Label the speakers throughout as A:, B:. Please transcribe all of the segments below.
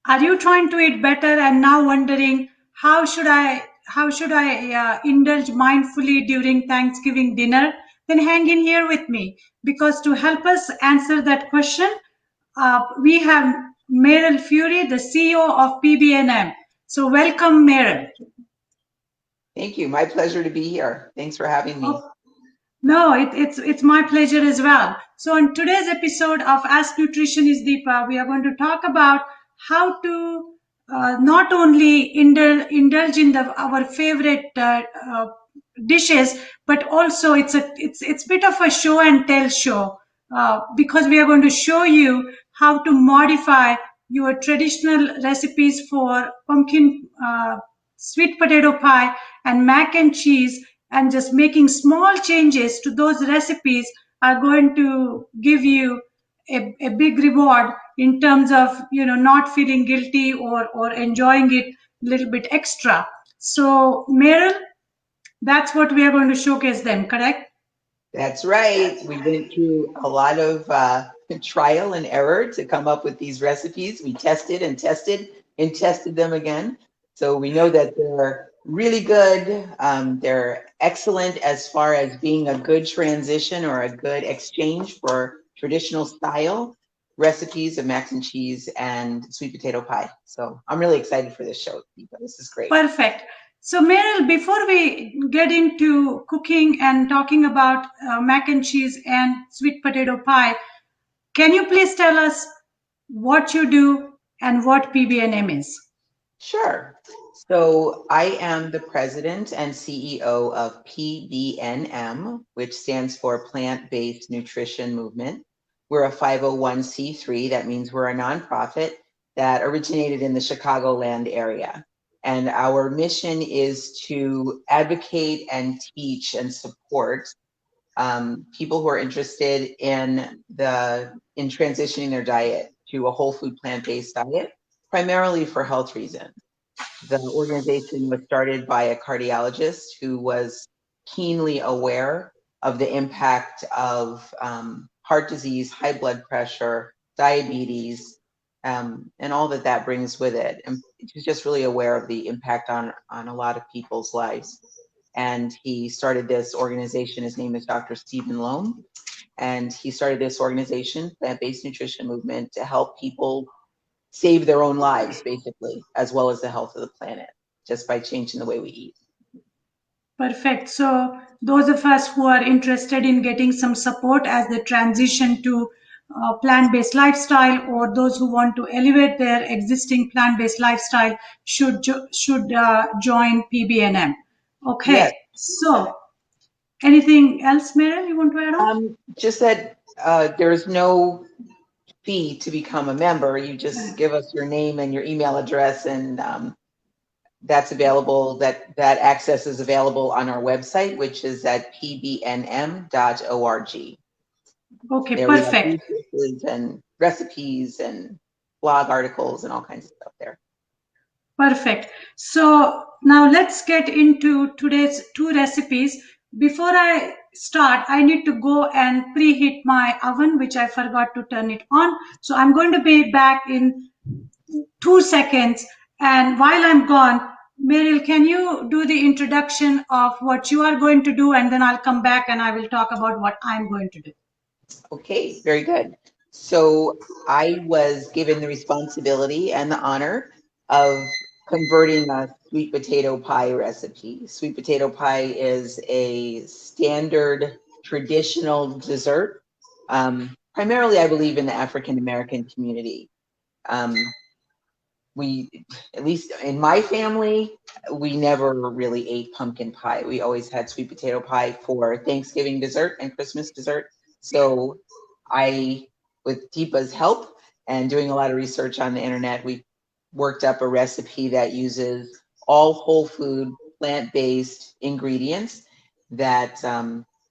A: Are you trying to eat better and now wondering how should I indulge mindfully during Thanksgiving dinner? Then hang in here with me, because to help us answer that question, we have Meryl Fury, the CEO of PBNM. So welcome, Meryl.
B: Thank you. My pleasure to be here. Thanks for having me.
A: No, it's my pleasure as well. So in today's episode of Ask Nutritionist Deepa, we are going to talk about how to not only indulge in our favorite dishes, but also it's bit of a show and tell show, because we are going to show you how to modify your traditional recipes for pumpkin sweet potato pie and mac and cheese, and just making small changes to those recipes are going to give you a big reward in terms of not feeling guilty or enjoying it a little bit extra. So Meryl, that's what we are going to showcase them, correct?
B: That's right. We went through a lot of trial and error to come up with these recipes. We tested and tested and tested them again. So we know that they're really good. They're excellent as far as being a good transition or a good exchange for traditional style recipes of mac and cheese and sweet potato pie. So I'm really excited for this show, Deepa. This is great.
A: Perfect. So Meryl, before we get into cooking and talking about mac and cheese and sweet potato pie, can you please tell us what you do and what PBNM is?
B: Sure. So I am the president and CEO of PBNM, which stands for Plant-Based Nutrition Movement. We're a 501c3. That means we're a nonprofit that originated in the Chicagoland area. And our mission is to advocate and teach and support people who are interested in transitioning their diet to a whole food plant-based diet, primarily for health reasons. The organization was started by a cardiologist who was keenly aware of the impact of heart disease, high blood pressure, diabetes, and all that brings with it. And he's just really aware of the impact on a lot of people's lives. And he started this organization. His name is Dr. Stephen Loam. And he started this organization, Plant-Based Nutrition Movement, to help people save their own lives, basically, as well as the health of the planet, just by changing the way we eat.
A: Perfect. So those of us who are interested in getting some support as they transition to plant-based lifestyle, or those who want to elevate their existing plant-based lifestyle, should join PBNM. Okay.
B: Yes.
A: So anything else, Meryl, you want to add on?
B: Just that there's no fee to become a member. You just give us your name and your email address, and that's available. That access is available on our website, which is at pbnm.org.
A: Okay,
B: there
A: perfect.
B: We have resources and recipes and blog articles and all kinds of stuff there.
A: Perfect. So now let's get into today's two recipes. Before I start, I need to go and preheat my oven, which I forgot to turn it on. So I'm going to be back in 2 seconds. And while I'm gone, Meryl, can you do the introduction of what you are going to do? And then I'll come back and I will talk about what I'm going to do.
B: Okay, very good. So I was given the responsibility and the honor of converting a sweet potato pie recipe. Sweet potato pie is a standard traditional dessert, primarily, I believe, in the African American community. We, at least in my family, we never really ate pumpkin pie. We always had sweet potato pie for Thanksgiving dessert and Christmas dessert. So I, with Deepa's help and doing a lot of research on the internet, we worked up a recipe that uses all whole food, plant-based ingredients that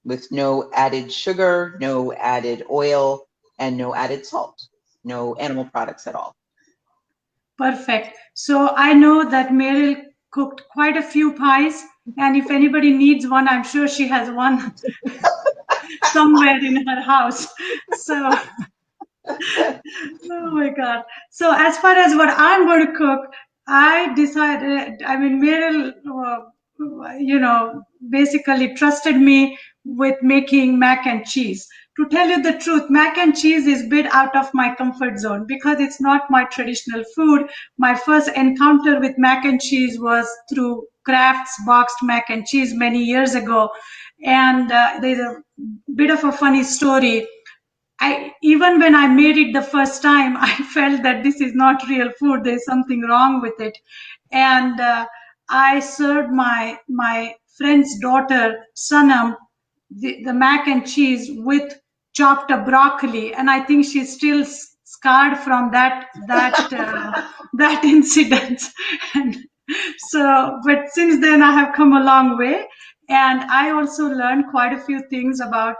B: with no added sugar, no added oil, and no added salt, no animal products at all.
A: Perfect. So I know that Meryl cooked quite a few pies, and if anybody needs one, I'm sure she has one somewhere in her house. So Oh my God. So as far as what I'm going to cook, I decided, I mean, Meryl, basically trusted me with making mac and cheese. To tell you the truth, mac and cheese is a bit out of my comfort zone because it's not my traditional food. My first encounter with mac and cheese was through Kraft's boxed mac and cheese many years ago. And there's a bit of a funny story. I even when I made it the first time, I felt that this is not real food. There's something wrong with it, and I served my friend's daughter Sanam the mac and cheese with chopped up broccoli, and I think she's still scarred from that incident. And so, but since then, I have come a long way, and I also learned quite a few things about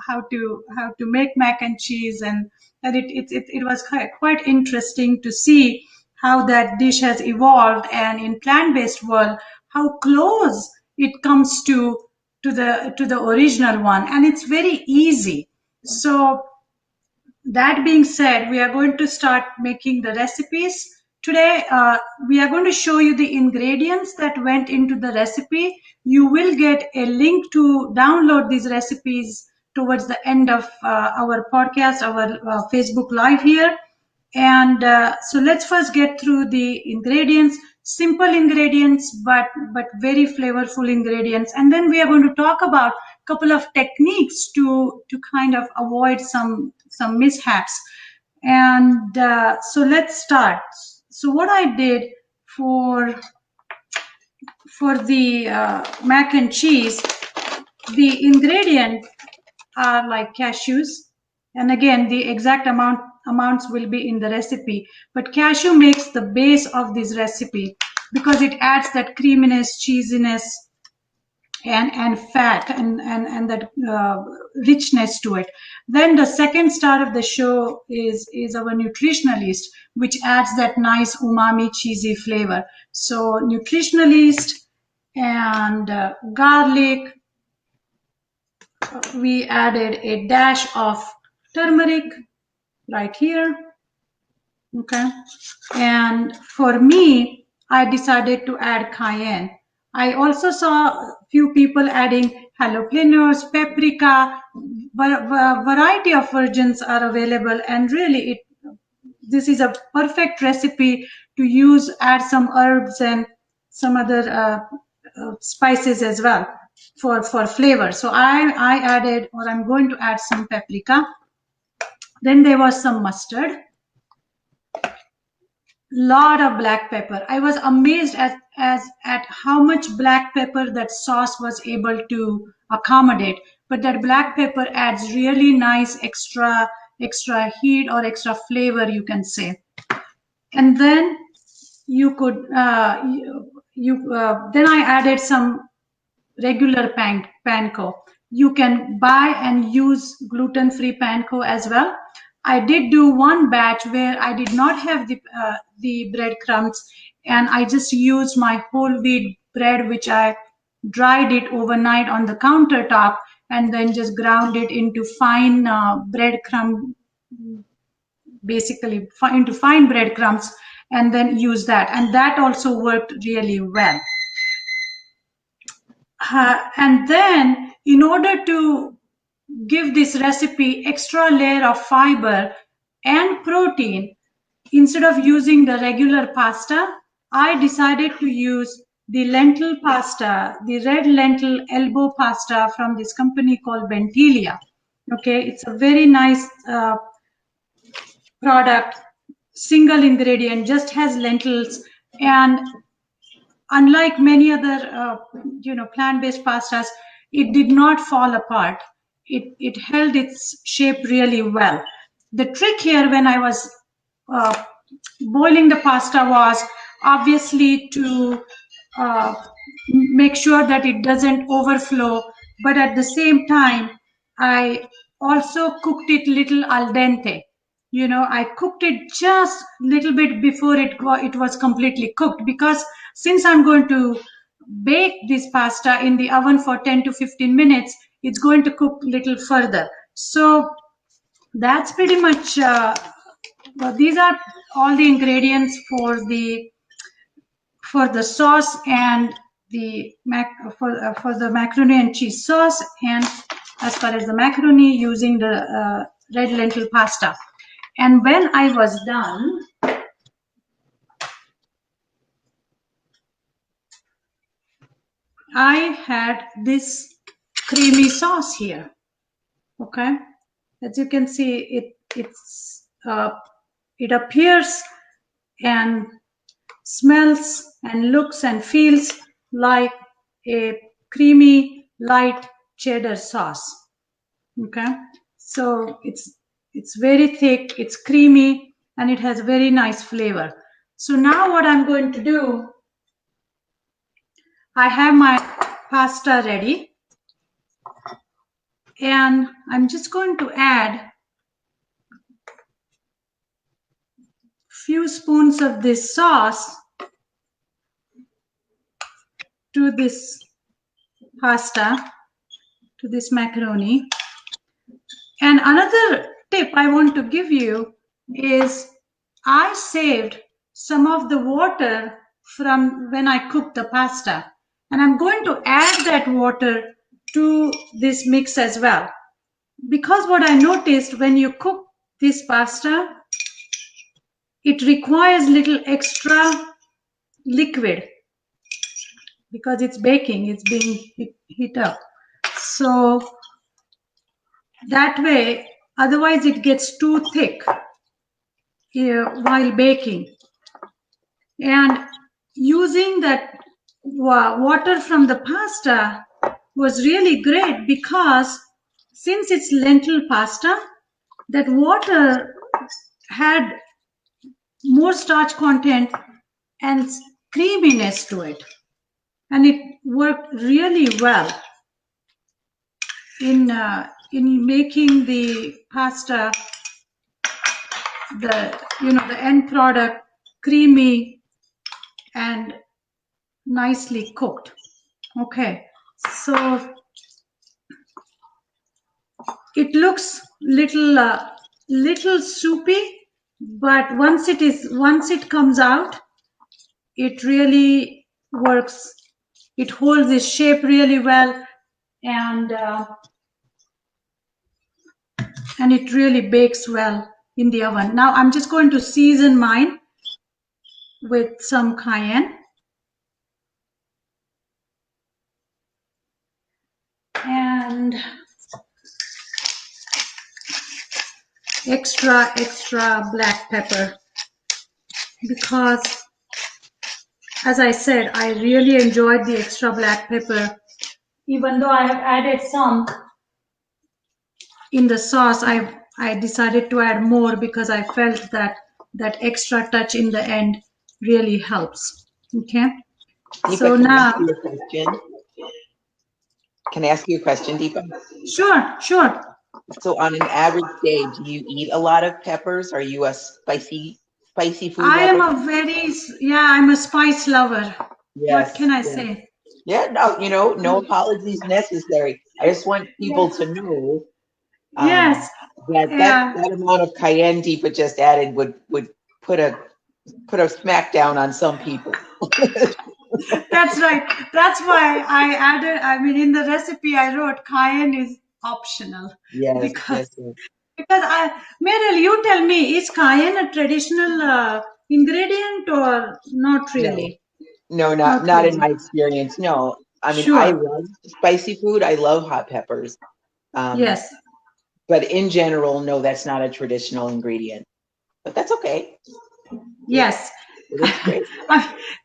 A: how to make mac and cheese, and it was quite interesting to see how that dish has evolved, and in plant-based world, how close it comes to the original one, and it's very easy. So that being said, we are going to start making the recipes today. We are going to show you the ingredients that went into the recipe. You will get a link to download these recipes towards the end of our podcast, our Facebook live here. And so let's first get through the ingredients. Simple ingredients, but very flavorful ingredients. And then we are going to talk about a couple of techniques to kind of avoid some mishaps. And so let's start. So what I did for for the mac and cheese, the ingredient are like cashews, and again the exact amounts will be in the recipe, but cashew makes the base of this recipe because it adds that creaminess, cheesiness, and fat, and that richness to it. Then the second star of the show is our nutritionalist, which adds that nice umami cheesy flavor. So nutritionalist and garlic, we added a dash of turmeric right here. Okay. And for me, I decided to add cayenne. I also saw a few people adding jalapenos, paprika. Variety of versions are available, and really this is a perfect recipe to use, add some herbs and some other spices as well for flavor. So I added, or I'm going to add some paprika. Then there was some mustard, lot of black pepper. I was amazed at how much black pepper that sauce was able to accommodate. But that black pepper adds really nice extra heat or extra flavor, you can say. And then you could then I added some regular panko. You can buy and use gluten-free panko as well. I did do one batch where I did not have the breadcrumbs, and I just used my whole wheat bread, which I dried it overnight on the countertop, and then just ground it into fine breadcrumb, basically into fine breadcrumbs, and then use that. And that also worked really well. And then in order to give this recipe extra layer of fiber and protein, instead of using the regular pasta, I decided to use the lentil pasta, the red lentil elbow pasta from this company called Bentilia. Okay, it's a very nice product, single ingredient, just has lentils, and unlike many other plant-based pastas, it did not fall apart. It held its shape really well. The trick here when I was uh, boiling the pasta was obviously to uh, make sure that it doesn't overflow, but at the same time I also cooked it little al dente. I cooked it just a little bit before it was completely cooked, because since I'm going to bake this pasta in the oven for 10 to 15 minutes, it's going to cook little further. So that's pretty much, well, these are all the ingredients for the sauce and the for the macaroni and cheese sauce, and as far as the macaroni, using the red lentil pasta. And when I was done, I had this creamy sauce here. Okay, as you can see, it appears and smells and looks and feels like a creamy light cheddar sauce. Okay, so it's very thick, it's creamy, and it has very nice flavor. So now what I'm going to do, I have my pasta ready, and I'm just going to add few spoons of this sauce to this pasta, to this macaroni. And another tip I want to give you is I saved some of the water from when I cooked the pasta, and I'm going to add that water to this mix as well. Because what I noticed, when you cook this pasta, it requires little extra liquid because it's baking, it's being heat up. So that way, otherwise it gets too thick while baking. And using that water from the pasta was really great, because since it's lentil pasta, that water had more starch content and creaminess to it, and it worked really well in making the pasta, the end product, creamy and nicely cooked. Okay, so it looks little soupy, but once it comes out, it really works. It holds its shape really well, and it really bakes well in the oven. Now I'm just going to season mine with some cayenne and extra black pepper, because as I said, I really enjoyed the extra black pepper. Even though I have added some in the sauce, I decided to add more because I felt that extra touch in the end really helps. Okay,
B: Deepa,
A: so
B: can I
A: now,
B: ask you a question? Can I ask you a question, Deepa?
A: sure.
B: So on an average day, do you eat a lot of peppers? Are you a spicy food
A: I'm
B: lover?
A: I'm a spice lover. What
B: Yes.
A: can I
B: Yeah.
A: say?
B: Yeah, no, no apologies necessary. I just want people to know
A: Yes,
B: that amount of cayenne Deepa just added would put a smackdown on some people.
A: that's right. That's why I added. I mean, in the recipe I wrote, cayenne is optional,
B: Yes,
A: because
B: yes, yes.
A: Meryl, you tell me, is cayenne a traditional ingredient or not
B: No,
A: really?
B: no,
A: Not
B: not in
A: really.
B: my experience. No, I mean I
A: Sure.
B: love spicy food. I love hot peppers. Um,
A: Yes.
B: but in general, no, that's not a traditional ingredient. But that's okay.
A: Yes.
B: It is great.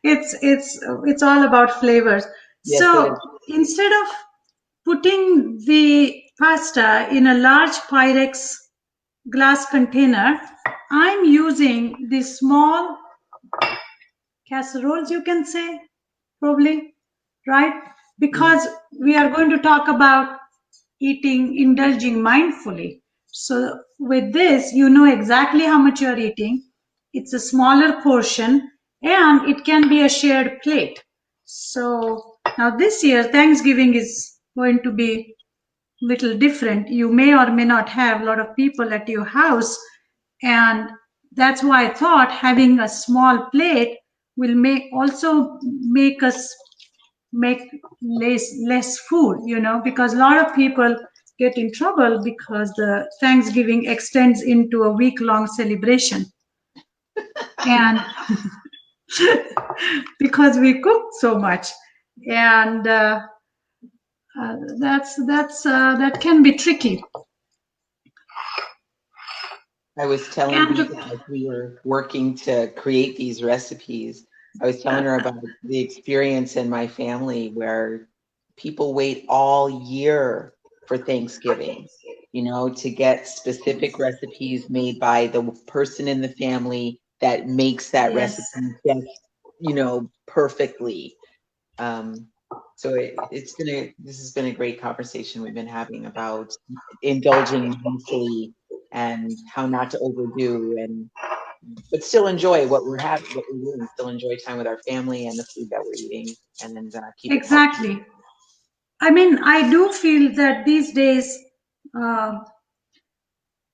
A: It's all about flavors.
B: Yes, it
A: So
B: is.
A: instead of putting the pasta in a large Pyrex glass container, I'm using these small casseroles, you can say, probably, right?
B: Mhm.
A: Because we are going to talk about indulging mindfully. So with this, you know exactly how much you're eating. It's a smaller portion, and it can be a shared plate. So now this year, Thanksgiving is going to be little different. You may or may not have a lot of people at your house, and that's why I thought having a small plate will make us make less food, because a lot of people get in trouble because the Thanksgiving extends into a week-long celebration, and because we cook so much, and that can be tricky.
B: I was telling
A: And
B: Deepa as we were working to create these recipes, I was telling her about the experience in my family where people wait all year for Thanksgiving, to get specific recipes made by the person in the family that makes that
A: yes,
B: recipe just, perfectly. So this has been a great conversation we've been having about indulging mindfully and how not to overdo but still enjoy what we're doing, still enjoy time with our family and the food that we're eating, and then keep it healthy.
A: exactly. I mean, I do feel that these days, uh,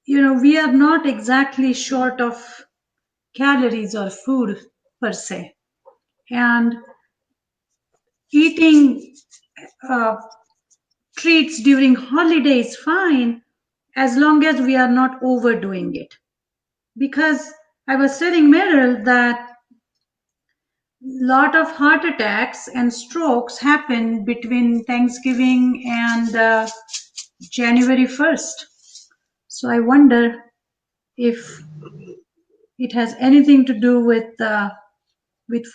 A: we are not exactly short of calories or food per se. And eating uh, treats during holidays, fine, as long as we are not overdoing it. Because I was telling Meryl that lot of heart attacks and strokes happen between Thanksgiving and January 1st. So I wonder if it has anything to do with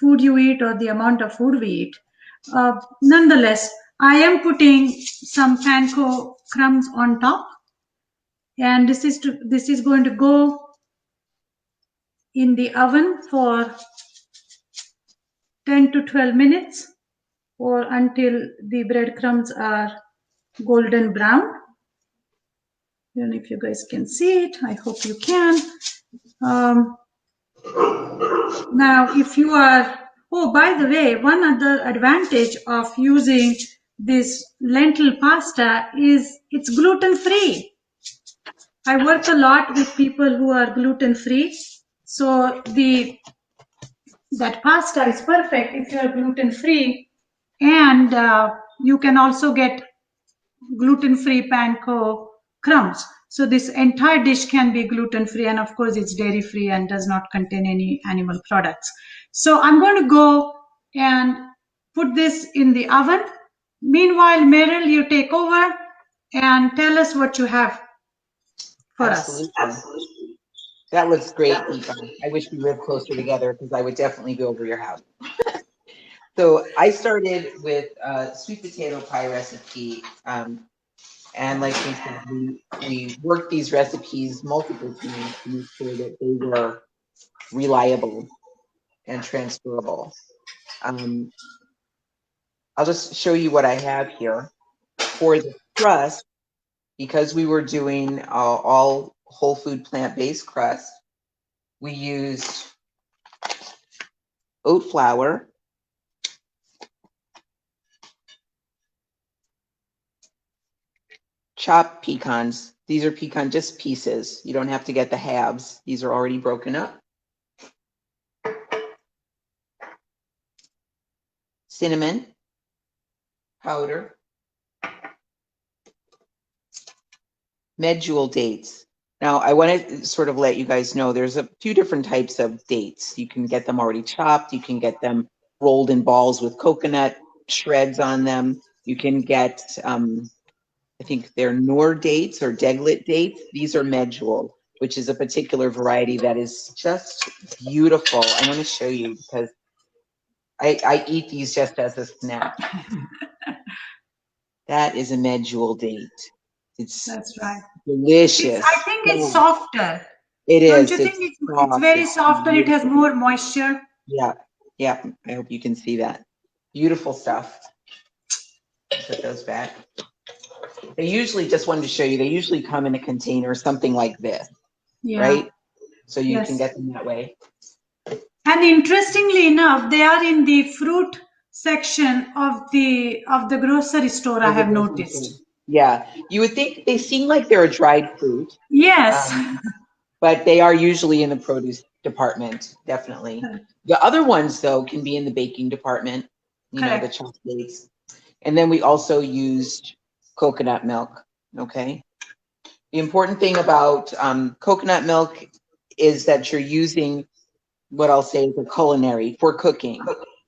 A: food you eat or the amount of food we eat. Nonetheless, I am putting some panko crumbs on top, and this is going to go in the oven for 10 to 12 minutes or until the breadcrumbs are golden brown. I don't know if you guys can see it. I hope you can. Um, Now, if you are, oh, by the way, one other advantage of using this lentil pasta is it's gluten free. I work a lot with people who are gluten free. So that pasta is perfect if you are gluten free, and you can also get gluten-free panko crumbs. So this entire dish can be gluten-free, and of course it's dairy-free and does not contain any animal products. So I'm going to go and put this in the oven. Meanwhile, Meryl, you take over and tell us what you have for us.
B: Absolutely. That looks great, Deepa. I wish we lived closer together because I would definitely go over your house. So I started with a sweet potato pie recipe. And like we said, we worked these recipes multiple times to make sure that they were reliable and transferable. Um, I'll just show you what I have here. For the crust, because we were doing all whole food plant-based crust, we used oat flour, chopped pecans. These are pecan, just pieces. You don't have to get the halves. These are already broken up. Cinnamon powder, medjool dates. Now, I want to sort of let you guys know there's a few different types of dates. You can get them already chopped. You can get them rolled in balls with coconut shreds on them. You can get, I think they're Noor dates or Deglet dates. These are medjool, which is a particular variety that is just beautiful. I want to show you because I eat these just as a snack. That is a medjool date. It's
A: That's right.
B: delicious.
A: I think it's softer.
B: It
A: Don't
B: is.
A: you think
B: It's
A: it's
B: soft.
A: very
B: It's
A: softer? It has
B: beautiful.
A: more moisture.
B: Yeah. Yeah. I hope you can see that. Beautiful stuff. Put those back. They usually, just wanted to show you, they usually come in a container, something like this,
A: Yeah.
B: right? So you can
A: Yes.
B: get them that way.
A: And interestingly enough, they are in the fruit section of the grocery store, I
B: Of the
A: have
B: grocery store.
A: noticed.
B: Yeah, you would think they seem like they're a dried fruit,
A: Yes.
B: um, but they are usually in the produce department, definitely. The other ones, though, can be in the baking department, you know, the
A: Correct.
B: chocolates. And then we also used coconut milk, okay? The important thing about coconut milk is that you're using what I'll say is a culinary for cooking.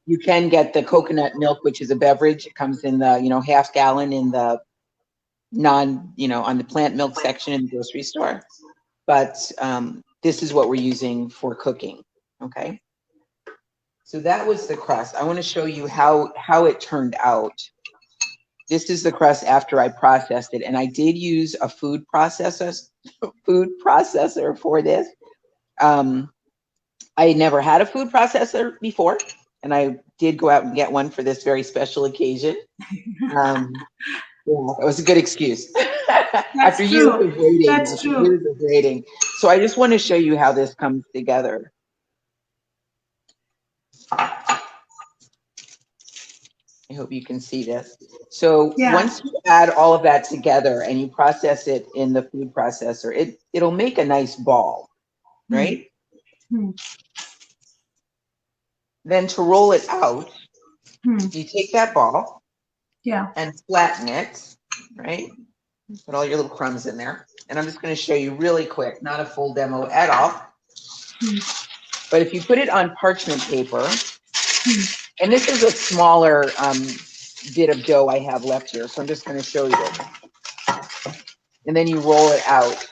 B: You can get the coconut milk, which is a beverage. It comes in the, half gallon in the on the plant milk section in the grocery store. But this is what we're using for cooking. Okay. So that was the crust. I want to show you how it turned out. This is the crust after I processed it, and I did use a food processor for this. I never had a food processor before, and I did go out and get one for this very special occasion. Yeah, it was a good excuse. After
A: That's
B: years
A: true.
B: of waiting,
A: That's true.
B: So I just want to show you how this comes together. I hope you can see this. So
A: Yeah.
B: once you add all of that together and you process it in the food processor, it'll make a nice ball,
A: Hmm.
B: right?
A: Hmm.
B: Then to roll it out,
A: Hmm.
B: you take that ball
A: Yeah.
B: and flatten it, right? Put all your little crumbs in there. And I'm just going to show you really quick, not a full demo at all.
A: Hmm.
B: But if you put it on parchment paper,
A: Hmm.
B: and this is a smaller bit of dough I have left here, so I'm just going to show you this. And then you roll it out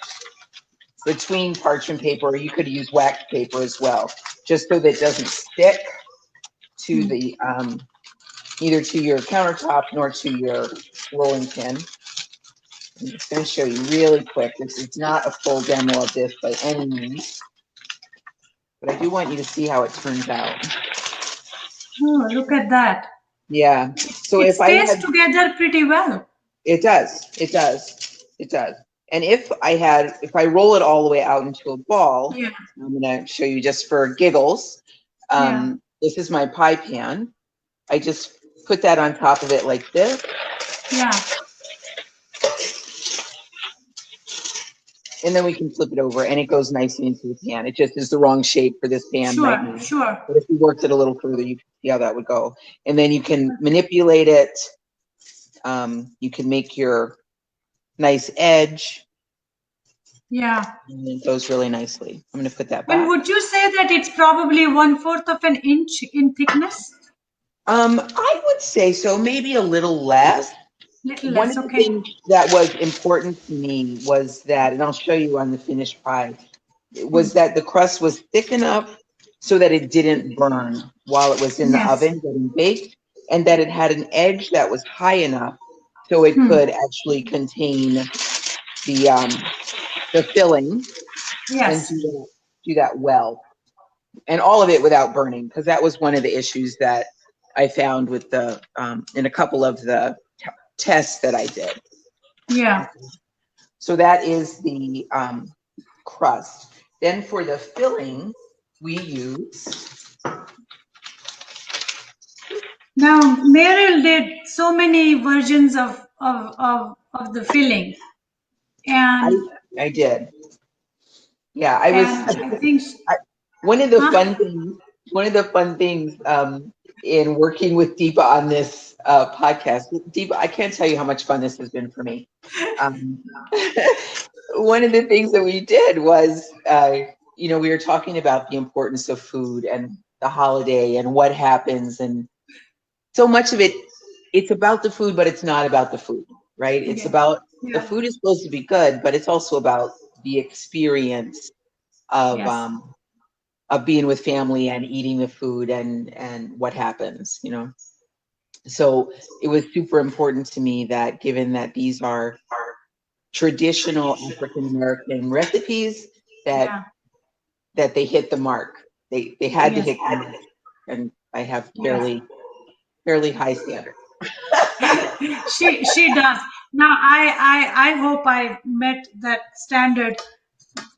B: between parchment paper, or you could use wax paper as well, just so that it doesn't stick to the either to your countertop nor to your rolling pin. I'm just going to show you really quick. This is not a full demo of this by any means, but I do want you to see how it turns out.
A: Oh, look at that.
B: Yeah. So
A: It
B: if I
A: stays
B: had,
A: together pretty well.
B: it does, it does, it does. And if I roll it all the way out into a ball,
A: Yeah.
B: I'm going to show you just for giggles.
A: Yeah.
B: This is my pie pan. I just put that on top of it like this.
A: Yeah.
B: And then we can flip it over and it goes nicely into the pan. It just is the wrong shape for this pan right
A: Sure.
B: now.
A: Sure.
B: But if you worked it a little further, you can see how that would go. And then you can manipulate it. You can make your nice edge.
A: Yeah.
B: And it goes really nicely. I'm going to put that
A: And
B: back.
A: would you say that it's probably 1/4 of an inch in thickness?
B: I would say so, maybe a little less.
A: Little
B: One
A: less.
B: of the
A: Okay.
B: things that was important to me was that, and I'll show you on the finished pie, was that the crust was thick enough so that it didn't burn while it was in the
A: Yes.
B: oven getting baked, and that it had an edge that was high enough so it could actually contain the filling and
A: Yes.
B: do that well, and all of it without burning, because that was one of the issues that I found with the in a couple of the tests that I did.
A: Yeah.
B: So that is the crust. Then for the filling, we use.
A: Now, Meryl did so many versions of the filling, and
B: I did. Yeah, I was.
A: I think,
B: One of the
A: huh?
B: fun things. One of the fun things in working with Deepa on this podcast, Deepa, I can't tell you how much fun this has been for me. Um, one of the things that we did was, we were talking about the importance of food and the holiday and what happens, and so much of it, it's about the food, but it's not about the food, right? It's
A: Yeah.
B: about the
A: Yeah.
B: food is supposed to be good, but it's also about the experience of
A: Yes.
B: um, of being with family and eating the food and what happens. So it was super important to me that, given that these are traditional African American recipes, that
A: Yeah.
B: that they hit the mark. They had to
A: Yes.
B: hit the mark, and I have
A: Yes.
B: fairly high standards.
A: She does. Now I hope I met that standard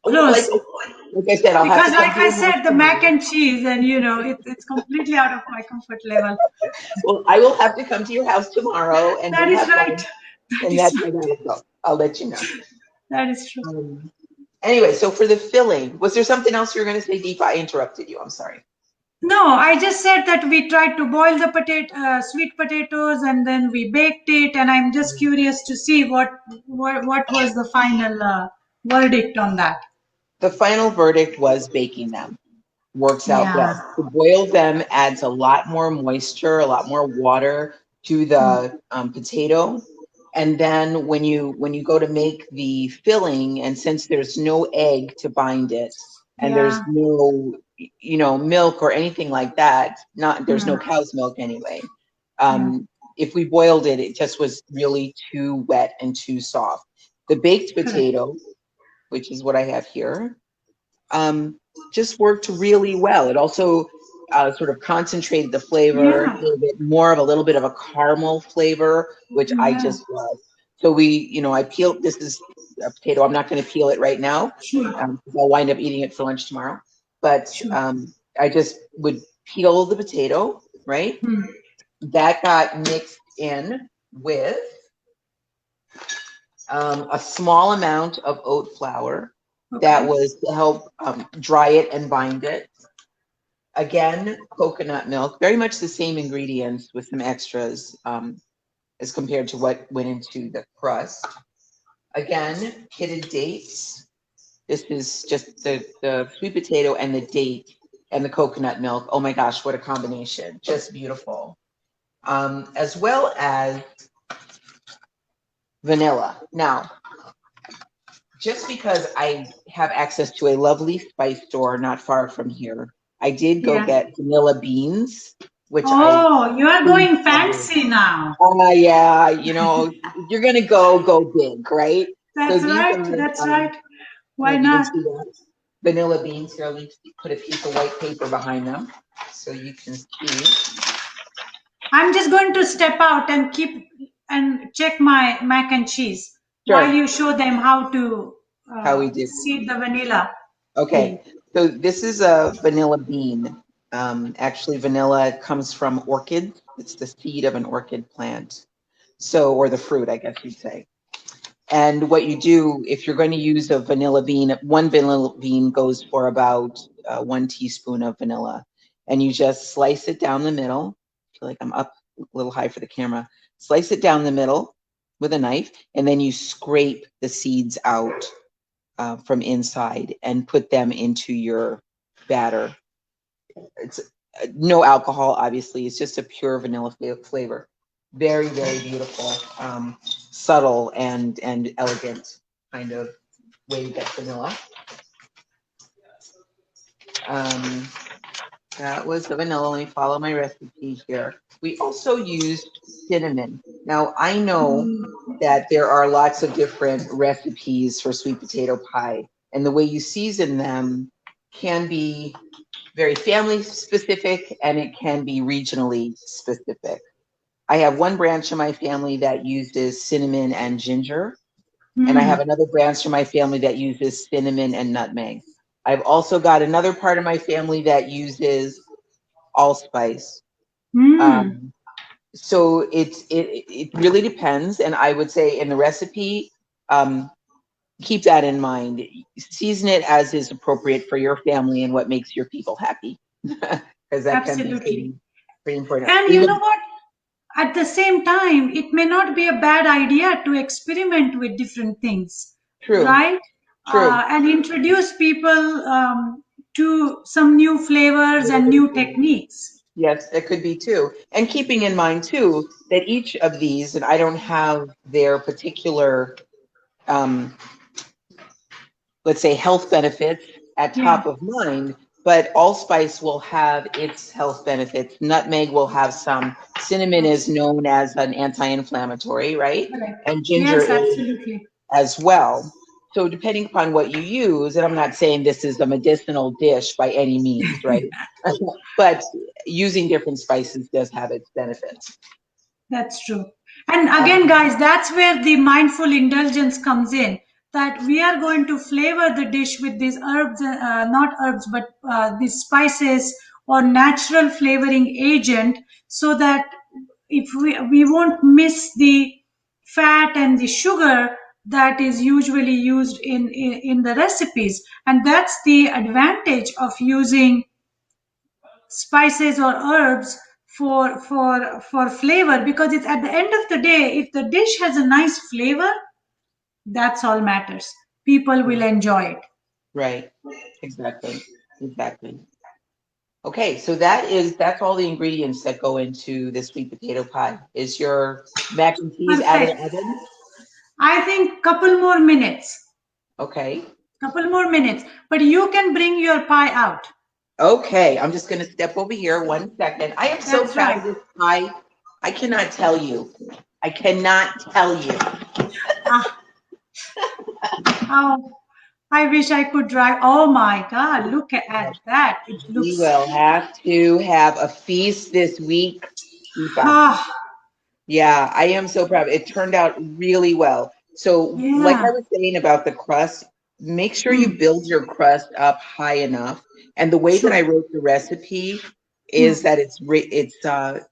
B: Oh,
A: close,
B: like I said, I'll have
A: because
B: to come
A: like
B: to
A: I
B: your house
A: said, the mac
B: tomorrow.
A: and cheese, and it's completely out of my comfort level.
B: Well, I will have to come to your house tomorrow, and
A: That
B: we'll
A: is
B: have
A: right.
B: lunch.
A: That
B: and
A: is
B: that's how that'll go. I'll let you know.
A: that is true.
B: Um, anyway, so for the filling, was there something else you were going to say, Deepa? I interrupted you. I'm sorry.
A: No, I just said that we tried to boil the sweet potatoes, and then we baked it. And I'm just curious to see what was the final verdict on that.
B: The final verdict was baking them. Works out
A: Yeah.
B: best. To boil them adds a lot more moisture, a lot more water to
A: Hmm.
B: the potato. And then when you go to make the filling, and since there's no egg to bind it, and there's
A: Yeah.
B: no milk or anything like that, not there's
A: Hmm.
B: no cow's milk anyway.
A: Yeah.
B: If we boiled it, it just was really too wet and too soft. The baked
A: Correct.
B: potato, which is what I have here, um, just worked really well. It also sort of concentrated the flavor,
A: Yeah.
B: gave it more of a little bit of a caramel flavor, which I
A: Yeah.
B: just love. So I peeled, this is a potato. I'm not going to peel it right now
A: Sure.
B: because I'll wind up eating it for lunch tomorrow. But
A: Sure.
B: I just would peel the potato, right?
A: Hmm.
B: That got mixed in with a small amount of oat flour that
A: Okay.
B: was to help dry it and bind it. Again, coconut milk, very much the same ingredients with some extras as compared to what went into the crust. Again, pitted dates. This is just the sweet potato and the date and the coconut milk. Oh my gosh, what a combination. Just beautiful. As well as vanilla. Now, just because I have access to a lovely spice store not far from here, I did go
A: Yeah.
B: get vanilla beans, which I
A: Oh, you are
B: really
A: going
B: love.
A: fancy now.
B: Yeah, you're gonna go big, right? So
A: That's
B: these
A: right.
B: are,
A: That's right. Why
B: if you can
A: not?
B: see that, vanilla beans. Here, let me put a piece of white paper behind them so you can see.
A: I'm just going to step out and keep and check my mac and cheese while
B: Sure,
A: you show them how to
B: how we do.
A: seed the vanilla bean.
B: Okay, so this is a vanilla bean. Actually, vanilla comes from orchids. It's the seed of an orchid plant. So, or the fruit, I guess you'd say. And what you do, if you're going to use a vanilla bean, one vanilla bean goes for about 1 teaspoon of vanilla. And you just slice it down the middle. I feel like I'm up a little high for the camera. Slice it down the middle with a knife, and then you scrape the seeds out from inside and put them into your batter. It's no alcohol, obviously. It's just a pure vanilla flavor. Very, very beautiful, subtle and elegant kind of way to get vanilla. Um, that was the vanilla. Let me follow my recipe here. We also used cinnamon. Now, I know that there are lots of different recipes for sweet potato pie, and the way you season them can be very family specific and it can be regionally specific. I have one branch of my family that uses cinnamon and ginger, and I have
A: Hmm.
B: another branch of my family that uses cinnamon and nutmeg. I've also got another part of my family that uses allspice.
A: Hmm.
B: Um, so it really depends, and I would say in the recipe, um, keep that in mind. Season it as is appropriate for your family and what makes your people happy, because that can be
A: Absolutely.
B: pretty important.
A: And you know what? At the same time, it may not be a bad idea to experiment with different things,
B: True,
A: right?
B: true.
A: And introduce people to some new flavors and new techniques.
B: Yes, it could be too. And keeping in mind too that each of these, and I don't have their particular, um, let's say, health benefits at
A: Yeah,
B: top of mind, but allspice will have its health benefits. Nutmeg will have some. Cinnamon is known as an anti-inflammatory, right?
A: correct.
B: And ginger
A: Yes,
B: is
A: absolutely.
B: as well. So depending upon what you use, and I'm not saying this is a medicinal dish by any means, right? But using different spices does have its benefits.
A: That's true. And again,
B: Um,
A: guys, that's where the mindful indulgence comes in. That we are going to flavor the dish with these herbs, not herbs, but these spices or natural flavoring agent, so that if we won't miss the fat and the sugar that is usually used in the recipes. And that's the advantage of using spices or herbs for flavor, because it's at the end of the day, if the dish has a nice flavor, that's all matters. People will enjoy it.
B: Right. Exactly. Exactly. Okay, so that's all the ingredients that go into the sweet potato pie. Is your mac and cheese out of the
A: Perfect.
B: oven?
A: I think couple more minutes.
B: Okay.
A: Couple more minutes. But you can bring your pie out.
B: Okay, I'm just gonna step over here 1 second. I am so
A: That's
B: proud
A: right.
B: of this pie. I cannot tell you. I cannot tell you.
A: Ah, oh, I wish I could drive. Oh my God, look at that. It
B: We
A: looks,
B: will have to have a feast this week, Deepa.
A: ah,
B: Yeah, I am so proud. It turned out really well. So, like
A: yeah.
B: I was saying about the crust, make sure you
A: Hmm,
B: build your crust up high enough. And the way that I
A: sure.
B: wrote the recipe
A: Hmm,
B: is that it's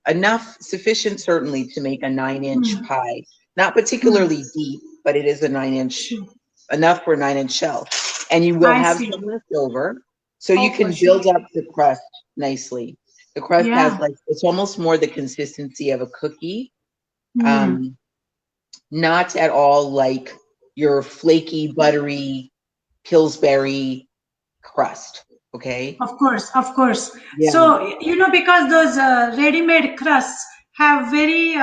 B: enough, sufficient certainly to make a 9-inch
A: hmm,
B: pie. Not
A: hmm,
B: particularly deep, but it is a 9-inch,
A: sure.
B: enough for a 9-inch shelf. And you will
A: I
B: have
A: see.
B: some left over, so you
A: Oh, for
B: can
A: sure.
B: build up the crust nicely. The crust has
A: Yeah.
B: like, it's almost more the consistency of a cookie,
A: Hmm.
B: um, not at all like your flaky, buttery Pillsbury crust. Okay.
A: Of course, of course.
B: Yeah.
A: So, because those ready-made crusts have very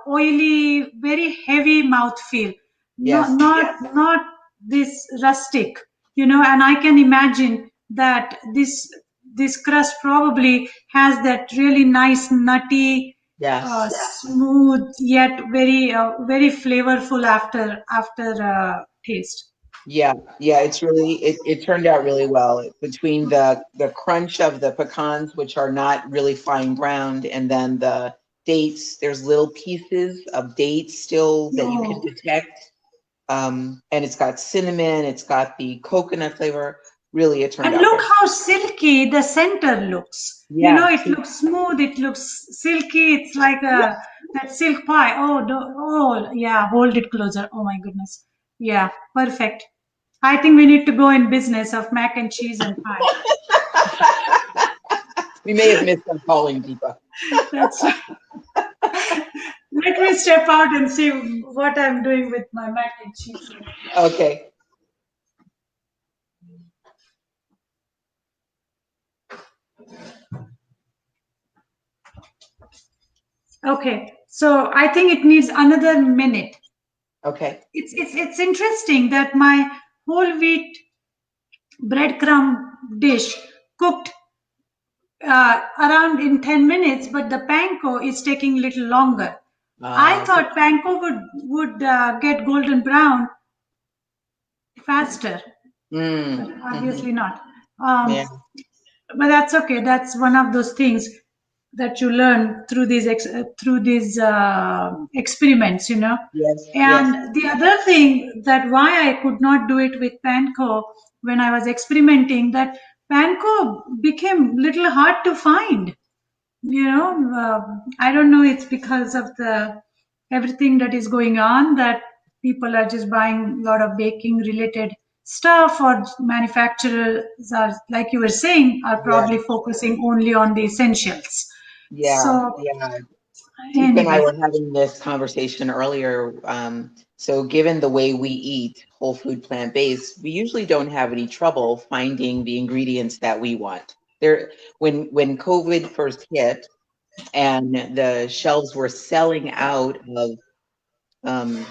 A: oily, very heavy mouthfeel, not
B: Yes.
A: not not this rustic, and I can imagine that this crust probably has that really nice nutty,
B: Yes.
A: smooth yet very flavorful after taste.
B: Yeah. Yeah. It's really, it turned out really well between the crunch of the pecans, which are not really fine ground, and then the dates. There's little pieces of dates still that you can
A: Oh.
B: detect. And it's got cinnamon, it's got the coconut flavor. Really, it turned
A: And
B: out
A: look
B: very.
A: how silky the center looks.
B: Yeah.
A: It looks smooth, it looks silky. It's like that silk pie. Oh, oh, yeah, hold it closer. Oh my goodness. Yeah, perfect. I think we need to go in business of mac and cheese and pie.
B: We may have missed our calling, Deepa.
A: That's Let me step out and see what I'm doing with my mac and cheese here.
B: Okay.
A: Okay, so I think it needs another minute.
B: Okay.
A: It's interesting that my whole wheat breadcrumb dish cooked around in 10 minutes, but the panko is taking a little longer. I
B: Okay.
A: thought panko would get golden brown faster, but
B: Mm-hmm.
A: obviously not.
B: Yeah.
A: Um, but that's okay. That's one of those things that you learn through these experiments,
B: Yes. Yes.
A: And the other thing that why I could not do it with panko when I was experimenting, that panko became little hard to find. I don't know. It's because of the everything that is going on that people are just buying a lot of baking related stuff, or manufacturers are, like you were saying, are
B: Yes.
A: probably focusing only on the essentials.
B: Yeah.
A: So
B: Yeah. Deepa and I
A: anyway,
B: were having this conversation earlier. So given the way we eat whole food plant-based, we usually don't have any trouble finding the ingredients that we want. There, when COVID first hit and the shelves were selling out of um,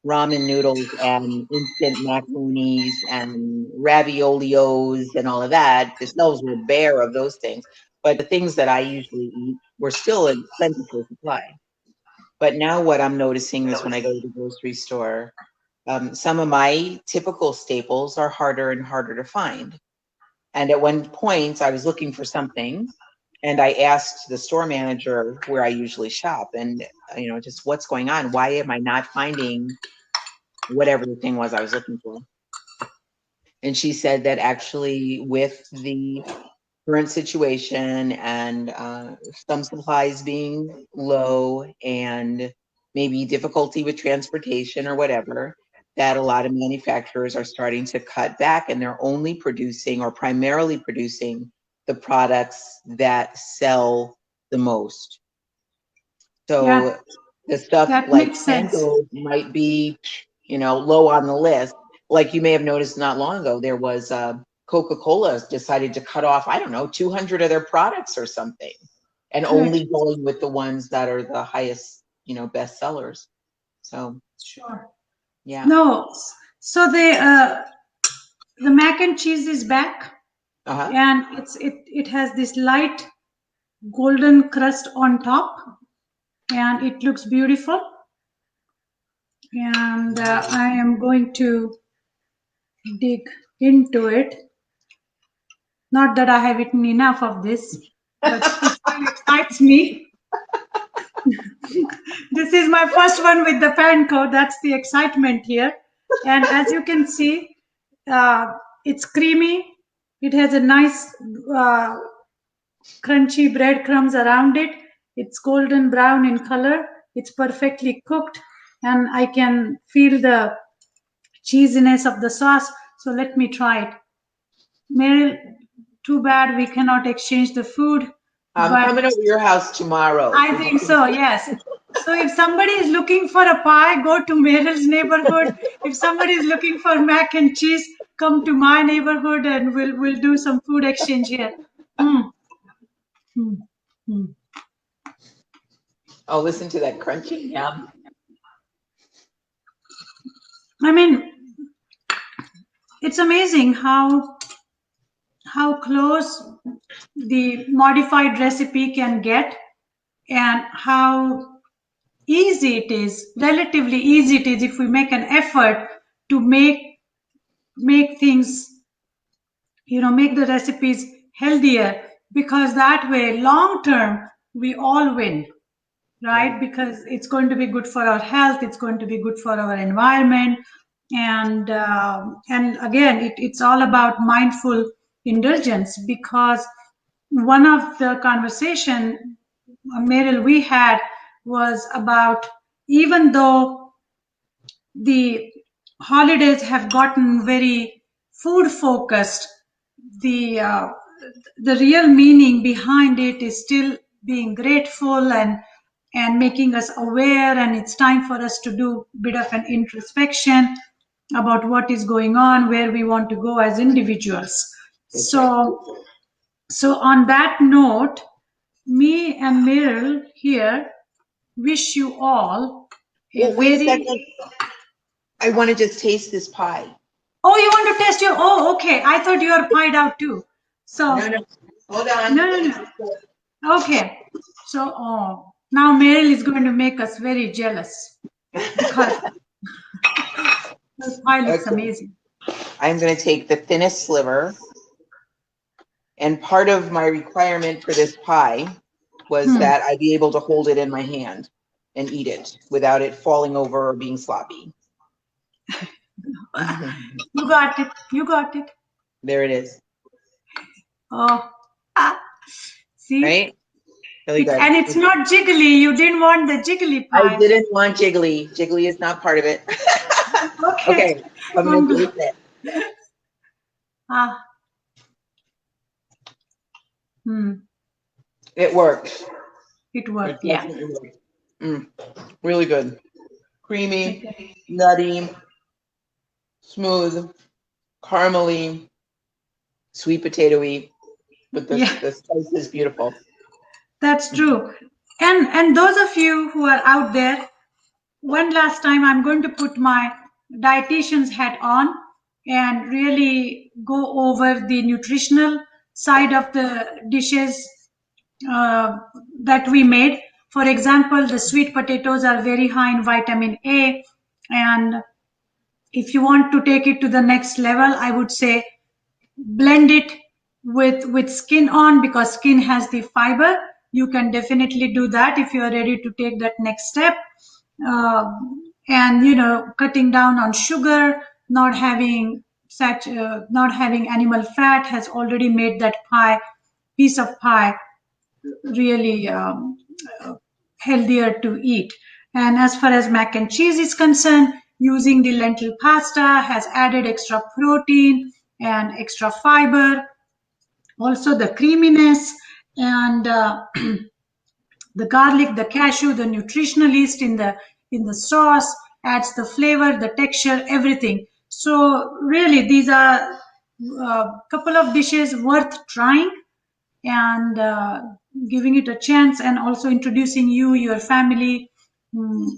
B: ramen noodles and instant macaronis and raviolios and all of that. The shelves were bare of those things. But the things that I usually eat were still in plentiful supply. But now what I'm noticing is when I go to the grocery store, some of my typical staples are harder and harder to find. And at one point, I was looking for something and I asked the store manager where I usually shop and, just what's going on? Why am I not finding whatever the thing was I was looking for? And she said that actually, with the current situation and some supplies being low and maybe difficulty with transportation or whatever, that a lot of manufacturers are starting to cut back and they're only producing or primarily producing the products that sell the most.
A: Yeah,
B: So the stuff
A: that
B: like
A: makes sense.
B: Panko might be, low on the list. Like you may have noticed not long ago, there was Coca-Cola decided to cut off, I don't know, 200 of their products or something, and
A: Correct.
B: only going with the ones that are the highest, best sellers. So
A: Sure.
B: yeah.
A: No, so the mac and cheese is back,
B: Uh-huh.
A: and it has this light golden crust on top, and it looks beautiful. And I am going to dig into it. Not that I have eaten enough of this, but it still excites me. This is my first one with the panko. That's the excitement here. And as you can see, it's creamy. It has a nice uh, crunchy breadcrumbs around it. It's golden brown in color. It's perfectly cooked, and I can feel the cheesiness of the sauce. So let me try it. Meryl, too bad we cannot exchange the food,
B: I'm
A: but
B: coming over to your house tomorrow.
A: I think so, yes. So if somebody is looking for a pie, go to Meryl's neighborhood. If somebody is looking for mac and cheese, come to my neighborhood and we'll do some food exchange here. Mm, mm, mm.
B: Oh, listen to that crunchy yum.
A: I mean, it's amazing how close the modified recipe can get, and how easy it is, relatively easy it is, if we make an effort to make things, make the recipes healthier, because that way long term we all win,
B: Yeah,
A: right? Because it's going to be good for our health, it's going to be good for our environment. And again, it's all about mindful indulgence, because one of the conversation, Meryl, we had was about, even though the holidays have gotten very food focused, the the real meaning behind it is still being grateful and making us aware, and it's time for us to do a bit of an introspection about what is going on, where we want to go as individuals.
B: that's right.
A: So on that note, me and Meryl here wish you all a
B: Well, wait a
A: very.
B: second. I want to just taste this pie.
A: Oh, you want to test your? Oh, okay. I thought you were pied out too. So
B: No, no, hold on.
A: no,
B: Let
A: no,
B: me
A: no.
B: just go.
A: Okay. So now Meryl is going to make us very jealous, because the pie looks
B: Okay.
A: amazing.
B: I'm going to take the thinnest sliver. And part of my requirement for this pie was
A: Hmm.
B: that I be able to hold it in my hand and eat it without it falling over or being sloppy.
A: You got it. You got it.
B: There it is.
A: Oh, ah, see
B: Right? Really
A: it,
B: good.
A: and it's not jiggly. You didn't want the jiggly
B: I
A: pie.
B: didn't want jiggly. Jiggly is not part of it.
A: Okay,
B: Okay, I'm
A: I'm
B: going to
A: glad.
B: taste it.
A: Ah, hmm.
B: It works.
A: It
B: It
A: worked. Yeah.
B: definitely works. Mm, really good. Creamy,
A: Okay.
B: nutty, smooth, caramely, sweet potatoy, but
A: Yeah.
B: the spice is beautiful.
A: That's true. And those of you who are out there, one last time I'm going to put my dietitian's hat on and really go over the nutritional side of the dishes uh, that we made. For example, the sweet potatoes are very high in vitamin A, and if you want to take it to the next level, I would say blend it with skin on, because skin has the fiber. You can definitely do that if you are ready to take that next step. uh, and cutting down on sugar, not having such not having animal fat has already made that piece of pie really healthier to eat. And as far as mac and cheese is concerned, using the lentil pasta has added extra protein and extra fiber, also the creaminess and the garlic, the cashew, the nutritionalist in the sauce adds the flavor, the texture, everything. So really, these are a couple of dishes worth trying and giving it a chance, and also introducing you, your family,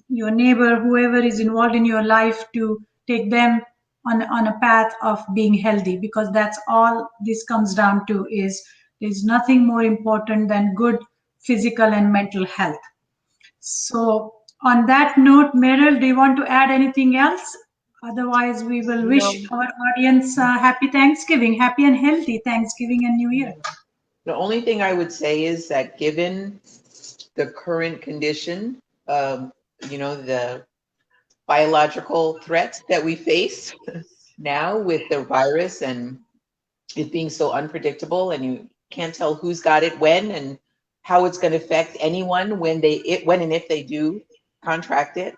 A: your neighbor, whoever is involved in your life, to take them on a path of being healthy, because that's all this comes down to. Is there's nothing more important than good physical and mental health. So on that note, Meryl, do you want to add anything else? Otherwise, we will
B: No,
A: wish our audience happy Thanksgiving, happy and healthy Thanksgiving and New Year.
B: the only thing I would say is that given the current condition of, the biological threats that we face now with the virus and it being so unpredictable, and you can't tell who's got it when and how it's going to affect anyone when and if they do contract it.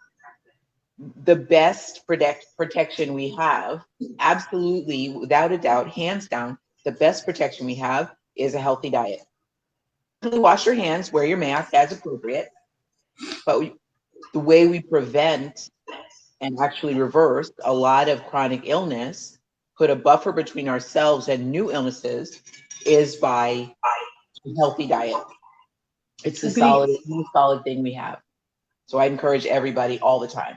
B: The best protection we have, absolutely, without a doubt, hands down, the best protection we have is a healthy diet. Wash your hands, wear your mask as appropriate, but the way we prevent and actually reverse a lot of chronic illness, put a buffer between ourselves and new illnesses, is by a healthy diet. It's the
A: Agree.
B: most solid thing we have. So I encourage everybody all the time.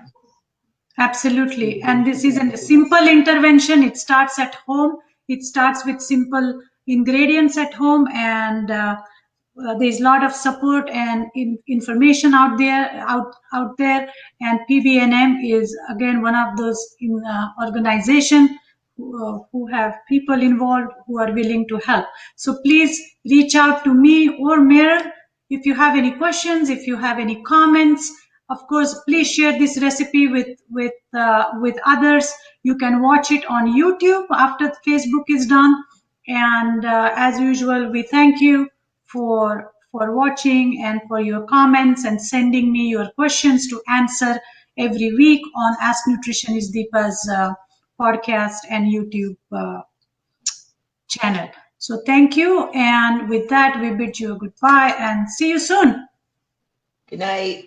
A: Absolutely. And this is a simple intervention. It starts at home. It starts with simple ingredients at home, and there's a lot of support and information out there. And PBNM is again one of those organization who have people involved who are willing to help. So please reach out to me or Meryl if you have any questions, if you have any comments. Of course, please share this recipe with others. You can watch it on YouTube after Facebook is done. And as usual, we thank you for watching and for your comments and sending me your questions to answer every week on Ask Nutritionist Deepa's podcast and YouTube channel. So thank you. And with that, we bid you a goodbye and see you soon.
B: Good night.